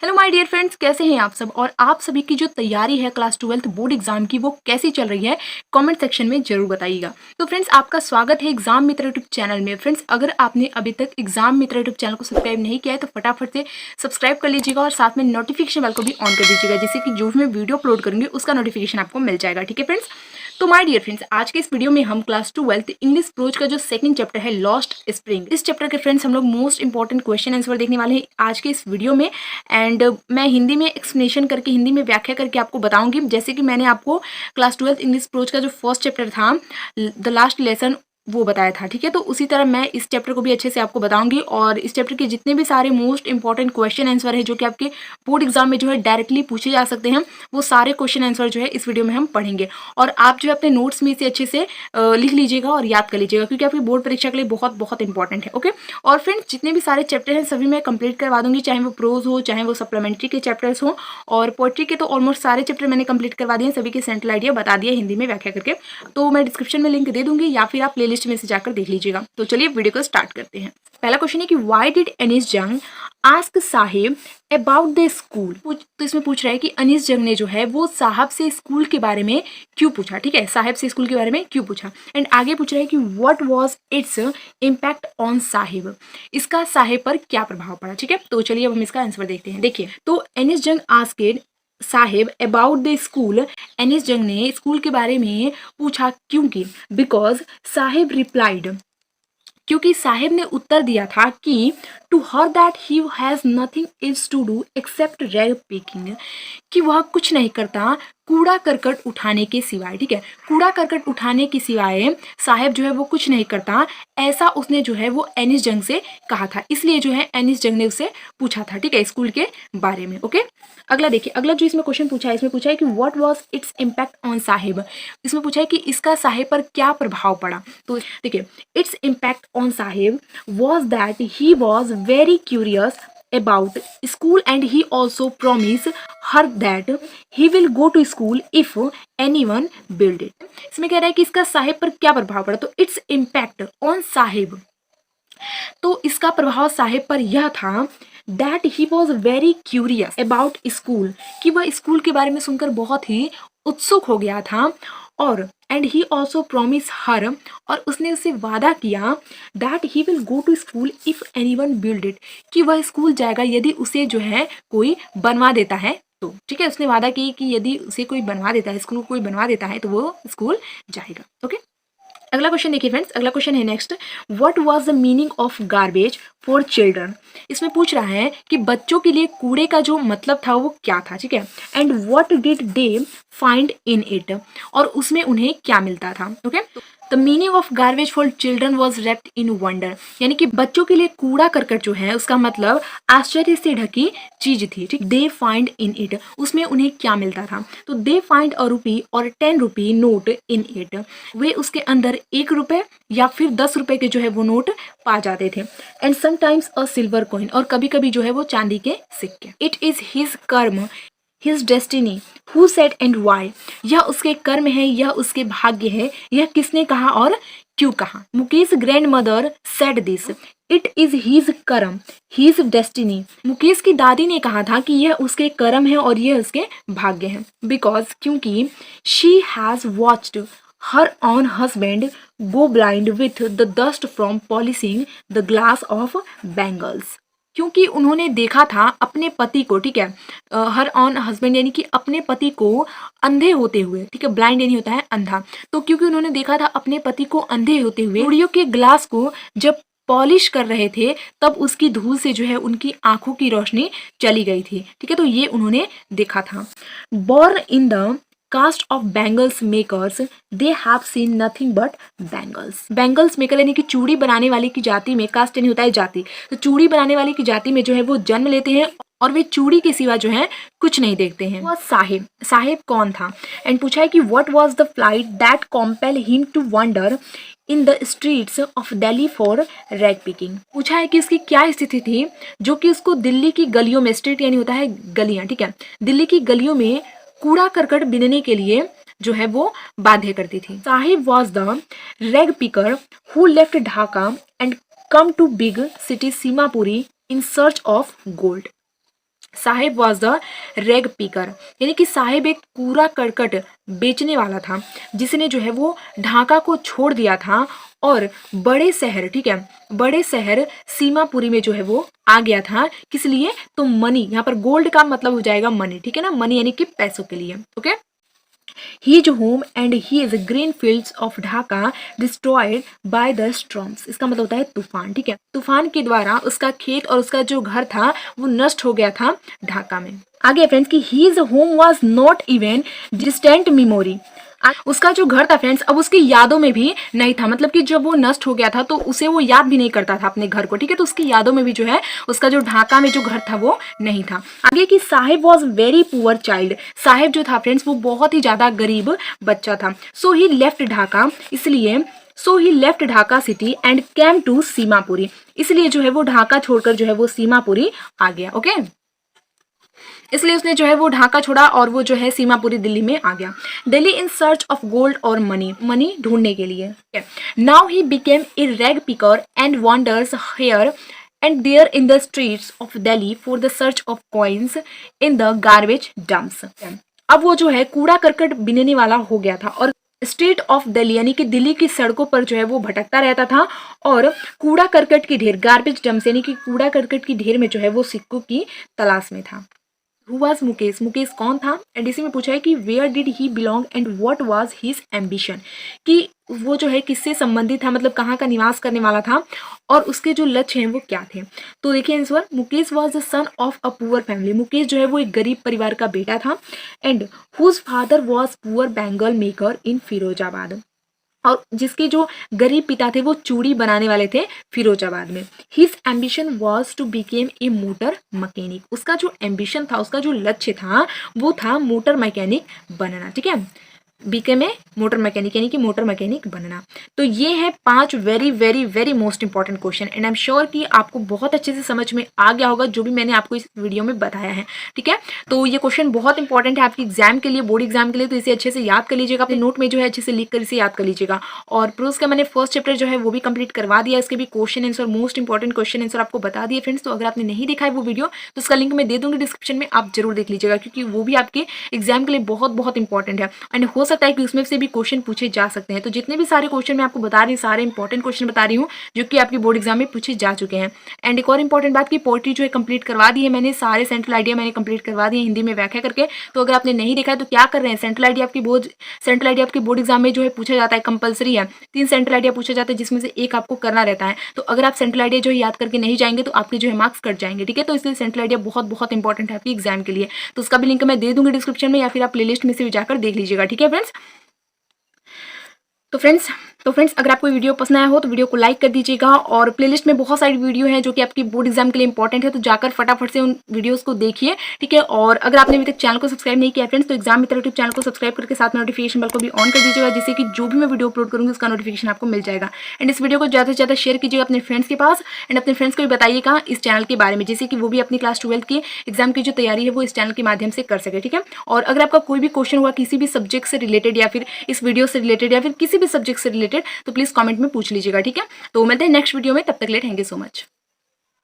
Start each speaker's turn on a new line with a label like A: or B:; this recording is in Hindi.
A: हेलो माय डियर फ्रेंड्स, कैसे हैं आप सब। और आप सभी की जो तैयारी है क्लास 12th बोर्ड एग्जाम की वो कैसी चल रही है कमेंट सेक्शन में जरूर बताइएगा। तो फ्रेंड्स, आपका स्वागत है एग्जाम मित्र यूट्यूब चैनल में। फ्रेंड्स, अगर आपने अभी तक एग्जाम मित्र यूट्यूब चैनल को सब्सक्राइब नहीं किया है तो फटाफट से सब्सक्राइब कर लीजिएगा और साथ में नोटिफिकेशन बेल को भी ऑन कर दीजिएगा, जिससे कि जो भी मैं वीडियो अपलोड करूंगी उसका नोटिफिकेशन आपको मिल जाएगा। ठीक है फ्रेंड्स, तो माय डियर फ्रेंड्स, आज के इस वीडियो में हम क्लास 12th इंग्लिश प्रोज का जो सेकंड चैप्टर है लॉस्ट स्प्रिंग, इस चैप्टर के फ्रेंड्स हम लोग मोस्ट इंपॉर्टेंट क्वेश्चन आंसर देखने वाले हैं आज के इस वीडियो में। एंड मैं हिंदी में एक्सप्लेनेशन करके, हिंदी में व्याख्या करके आपको बताऊंगी, जैसे कि मैंने आपको क्लास 12th इंग्लिश प्रोज का जो फर्स्ट चैप्टर था द लास्ट लेसन वो बताया था। ठीक है, तो उसी तरह मैं इस चैप्टर को भी अच्छे से आपको बताऊंगी और इस चैप्टर के जितने भी सारे मोस्ट इंपॉर्टेंट क्वेश्चन आंसर है जो कि आपके बोर्ड एग्जाम में जो है डायरेक्टली पूछे जा सकते हैं, वो सारे क्वेश्चन आंसर जो है इस वीडियो में हम पढ़ेंगे। और आप जो है अपने नोट्स में इसे अच्छे से लिख लीजिएगा और याद कर लीजिएगा, क्योंकि आपकी बोर्ड परीक्षा के लिए बहुत बहुत इंपॉर्टेंट है। ओके, और फ्रेंड्स, जितने भी सारे चैप्टर हैं सभी मैं कंप्लीट करवा दूंगी, चाहे वो प्रोज हो, चाहे वो सप्लीमेंट्री के चैप्टर्स हो, और पोएट्री के तो ऑलमोस्ट सारे चैप्टर मैंने कंप्लीट करवा दिए, सभी के सेंट्रल आइडिया बता दिया हिंदी में व्याख्या करके। तो मैं डिस्क्रिप्शन में लिंक दे दूंगी या फिर आप प्लेलिस्ट में से जाकर देख लीजिएगा। तो चलिए वीडियो को स्टार्ट करते हैं। पहला क्वेश्चन है कि व्हाई डिड अनीस जंग ask Sahib about the school. तो इसमें पूछ रहा है कि अनीस जंग ने जो है वो साहब से स्कूल के बारे में क्यों पूछा। ठीक है, साहिब से स्कूल के बारे में क्यों पूछा। एंड आगे पूछ रहा है कि what was its impact on Sahib, इसका साहिब पर क्या प्रभाव पड़ा। ठीक है, तो चलिए अब हम इसका आंसर देखते हैं। देखिए, तो Anees Jung asked Saheb about the school, Anees Jung ने स्कूल के बारे में पूछा क्योंकि बिकॉज साहिब रिप्लाइड, क्योंकि साहिब ने उत्तर दिया था कि to her that he has nothing is to do except rag picking, कि वह कुछ नहीं करता कूड़ा करकट उठाने के सिवाय। ठीक है, कूड़ा करकट उठाने के सिवाय साहिब जो है वो कुछ नहीं करता, ऐसा उसने जो है वो अनीस जंग से कहा था, इसलिए जो है अनीस जंग ने उससे पूछा था। ठीक है, स्कूल के बारे में। ओके, अगला देखिए, अगला जो इसमें क्वेश्चन पूछा है, इसमें पूछा है कि what was its impact on Sahib, इसमें पूछा है कि इसका साहिब पर क्या प्रभाव पड़ा। तो देखिए, its impact on Sahib was that he was very curious about school and he also promised her that he will go to school if anyone build it। इसमें कह रहा है कि इसका साहिब पर क्या प्रभाव पड़ा। तो इट्स इम्पैक्ट ऑन साहिब, तो इसका प्रभाव साहिब पर यह था that he was very curious about school, कि वह स्कूल के बारे में सुनकर बहुत ही उत्सुक हो गया था। और and he also promise her, और उसने उससे वादा किया that he will go to school if anyone build it, कि वह स्कूल जाएगा यदि उसे जो है कोई बनवा देता है तो। ठीक है, उसने वादा की कि यदि उसे कोई बनवा देता है, स्कूल कोई बनवा देता है तो वो स्कूल जाएगा। ओके, अगला क्वेश्चन देखिए फ्रेंड्स, अगला क्वेश्चन है next, what was the meaning of garbage for children. इसमें पूछ रहा है कि बच्चों के लिए कूड़े का जो मतलब था वो क्या था। ठीक है, and what did they find in it, और उसमें उन्हें क्या मिलता था। Okay, the meaning of garbage for children was wrapped in wonder, यानी कि बच्चों के लिए कूड़ा करकट जो है उसका मतलब आश्चर्य से ढकी चीज थी। ठीक, दे फाइंड इन इट, उसमें उन्हें क्या मिलता था। तो दे फाइंड अ रुपी और 10 रुपी नोट इन इट, वे उसके अंदर 1 रुपए या फिर 10 रुपए के जो है वो नोट पा जाते थे। And sometimes a silver coin, और कभी कभी जो है वो चांदी के सिक्के। It is his karma his destiny who said and why, यह उसके कर्म है, यह उसके भाग्य है, यह किसने कहा और क्यों कहा। Mukesh grandmother said this, it is his karma his destiny, Mukesh की दादी ने कहा था कि यह उसके कर्म है और यह उसके भाग्य है। बिकॉज, क्योंकि she has watched her on husband go blind with the dust from polishing the glass of bangles, क्योंकि उन्होंने देखा था अपने पति को। ठीक है, हर ऑन हस्बैंड यानी कि अपने पति को अंधे होते हुए। ठीक है, ब्लाइंड यानी होता है अंधा, तो क्योंकि उन्होंने देखा था अपने पति को अंधे होते हुए चूड़ियों के ग्लास को जब पॉलिश कर रहे थे तब उसकी धूल से जो है उनकी आंखों की रोशनी चली गई थी। ठीक है, तो ये उन्होंने देखा था। Born in the caste of bangles makers they have seen nothing but bangles, bangles maker यानी कि चूड़ी बनाने वाले की जाति में, कास्ट यानी होता है जाति, तो चूड़ी बनाने वाले की जाति में जो है वो जन्म लेते हैं और वे चूड़ी के सिवा जो है कुछ नहीं देखते हैं। वह साहिब, साहिब कौन था। एंड पूछा है कि what was the plight that compel him to wander in the streets of Delhi for rag picking, पूछा है कि इसकी क्या स्थिति थी जो कि उसको दिल्ली की गलियों में, स्ट्रीट यानी होता है गलियां, ठीक है, दिल्ली की गलियों में कूड़ा करकट बीनने के लिए जो है वो बाध्य करती थी। Saheb was the rag picker who left Dhaka and come to big city Seemapuri in search of gold, Saheb was the rag picker, यानी कि साहिब एक कूड़ा करकट बेचने वाला था जिसने जो है वो ढाका को छोड़ दिया था और बड़े शहर, ठीक है, बड़े शहर सीमापुरी में जो है वो आ गया था। किस लिए? तो मनी, यहाँ पर गोल्ड का मतलब हो जाएगा मनी, ठीक है ना, मनी यानी कि पैसों के लिए। Okay, his home and his green fields of Dhaka destroyed by the storms। इसका मतलब होता है तूफान, ठीक है, तूफान के द्वारा उसका खेत और उसका जो घर था वो नष्ट हो गया था ढाका में। आगे फ्रेंड्स कि his home was not even distant memory। उसका जो घर था फ्रेंड्स अब उसकी यादों में भी नहीं था, मतलब कि जब वो नष्ट हो गया था तो उसे वो याद भी नहीं करता था अपने घर को, ठीक है, तो उसकी यादों में भी जो है उसका जो ढाका में जो घर था वो नहीं था। आगे कि Sahib was very poor child, Sahib जो था फ्रेंड्स वो बहुत ही ज्यादा गरीब बच्चा था। सो ही लेफ्ट ढाका, इसलिए so he left Dhaka city and came to Seemapuri, इसलिए जो है वो ढाका छोड़कर जो है वो सीमापुरी आ गया। ओके, इसलिए उसने जो है वो ढाका छोड़ा और वो जो है सीमापुरी दिल्ली में आ गया। Delhi in search of gold और मनी, मनी ढूंढने के लिए। Now he became a rag picker and wanders here and there in the streets of Delhi for the search of coins in the garbage dumps. अब वो जो है कूड़ा करकट बीनने वाला हो गया था और स्ट्रीट ऑफ दिल्ली यानी कि दिल्ली की सड़कों पर जो है वो भटकता रहता था और कूड़ा करकट की ढेर, गार्बेज डम्प्स यानी कि कूड़ा करकट की ढेर में जो है वो सिक्कों की तलाश में था। हु वाज मुकेश, मुकेश कौन था? एंड इसी में पूछा है कि where did he belong and what was his ambition, कि वो जो है किससे संबंधित था, मतलब कहाँ का निवास करने वाला था और उसके जो लक्ष्य हैं वो क्या थे। तो देखिए answer, Mukesh was the son of a poor family, Mukesh जो है वो एक गरीब परिवार का बेटा था। And whose father was poor bangle maker in Firozabad, और जिसके जो गरीब पिता थे वो चूड़ी बनाने वाले थे फिरोजाबाद में। His ambition was to become a motor mechanic, उसका जो एम्बिशन था, उसका जो लक्ष्य था वो था मोटर मैकेनिक बनना, ठीक है, बीके में मोटर मैकेनिक यानी कि मोटर मैकेनिक बनना। तो ये है 5 very very very most important question and I am sure कि आपको बहुत अच्छे से समझ में आ गया होगा जो भी मैंने आपको इस वीडियो में बताया है, ठीक है। तो ये क्वेश्चन बहुत इंपॉर्टेंट है आपके एग्जाम के लिए, बोर्ड एग्जाम के लिए, तो इसे अच्छे से याद कर लीजिएगा, अपने नोट में जो है अच्छे से लिख कर इसे याद कर लीजिएगा। और प्रोज का मैंने फर्स्ट चैप्टर जो है वो भी कंप्लीट करवा दिया, इसके भी question answer, most important question answer आपको बता दिए फ्रेंड्स। तो अगर आपने नहीं देखा है वो वीडियो तो उसका लिंक मैं दे दूंगी डिस्क्रिप्शन में, आप जरूर देख लीजिएगा क्योंकि वो भी आपके एग्जाम के लिए बहुत बहुत इंपॉर्टेंट है एंड हो सकता है कि उसमें से भी क्वेश्चन पूछे जा सकते हैं। तो जितने भी सारे क्वेश्चन मैं आपको बता रही हूँ सारे इंपॉर्टेंट क्वेश्चन बता रही हूँ जो कि आपके बोर्ड एग्जाम में पूछे जा चुके हैं। एंड एक और इंपॉर्टेंट बात की पोएट्री जो है कंप्लीट करवा दी है मैंने, सारे सेंट्रल आइडिया मैंने कंप्लीट करवा दिए हिंदी में व्याख्या करके। तो अगर आपने नहीं देखा है तो क्या कर रहे हैं, सेंट्रल आइडिया आपके बोर्ड एग्जाम में जो है पूछा जाता है, कंपलसरी है, 3 सेंट्रल आइडिया पूछा जाता है जिसमें से एक आपको करना रहता है। तो अगर आप सेंट्रल आइडिया जो है याद करके नहीं जाएंगे तो आपके जो है मार्क्स कट जाएंगे, ठीक है। तो इसलिए सेंट्रल आइडिया बहुत बहुत इंपॉर्टेंट है आपके एग्जाम के लिए। तो उसका भी लिंक मैं दे दूंगी डिस्क्रिप्शन में या फिर आप प्लेलिस्ट में से भी जाकर देख लीजिएगा, ठीक है फ्रेंड्स। तो फ्रेंड्स अगर आपको वीडियो पसंद आया हो तो वीडियो को लाइक कर दीजिएगा और प्लेलिस्ट में बहुत सारी वीडियो हैं जो कि आपकी बोर्ड एग्जाम के लिए इंपॉर्टेंट है, तो जाकर फटाफट से उन वीडियोस को देखिए, ठीक है। और अगर आपने अभी तक चैनल को सब्सक्राइब नहीं किया फ्रेंड्स तो एग्जाम मित्र यूट्यूब चैनल को सब्सक्राइब करके साथ में नोटिफिकेशन बेल को भी ऑन कर दीजिएगा, जिससे कि जो भी मैं वीडियो अपलोड करूँगी उसका नोटिफिकेशन आपको मिल जाएगा। एंड इस वीडियो को ज़्यादा से ज़्यादा शेयर कीजिएगा अपने फ्रेंड्स के पास एंड अपने फ्रेंड्स को भी बताइएगा इस चैनल के बारे में, जैसे कि वो भी अपनी क्लास 12 की एग्जाम की जो तैयारी है वो इस चैनल के माध्यम से कर सके, ठीक है। और अगर आपका कोई भी क्वेश्चन हुआ किसी भी सब्जेक्ट से रिलेटेड या फिर इस वीडियो से रिलेटेड या फिर किसी भी सब्जेक्ट से रिलेटेड तो प्लीज कमेंट में पूछ लीजिएगा, ठीक है। तो मिलते हैं नेक्स्ट वीडियो में, तब तक के लिए थैंक यू सो मच।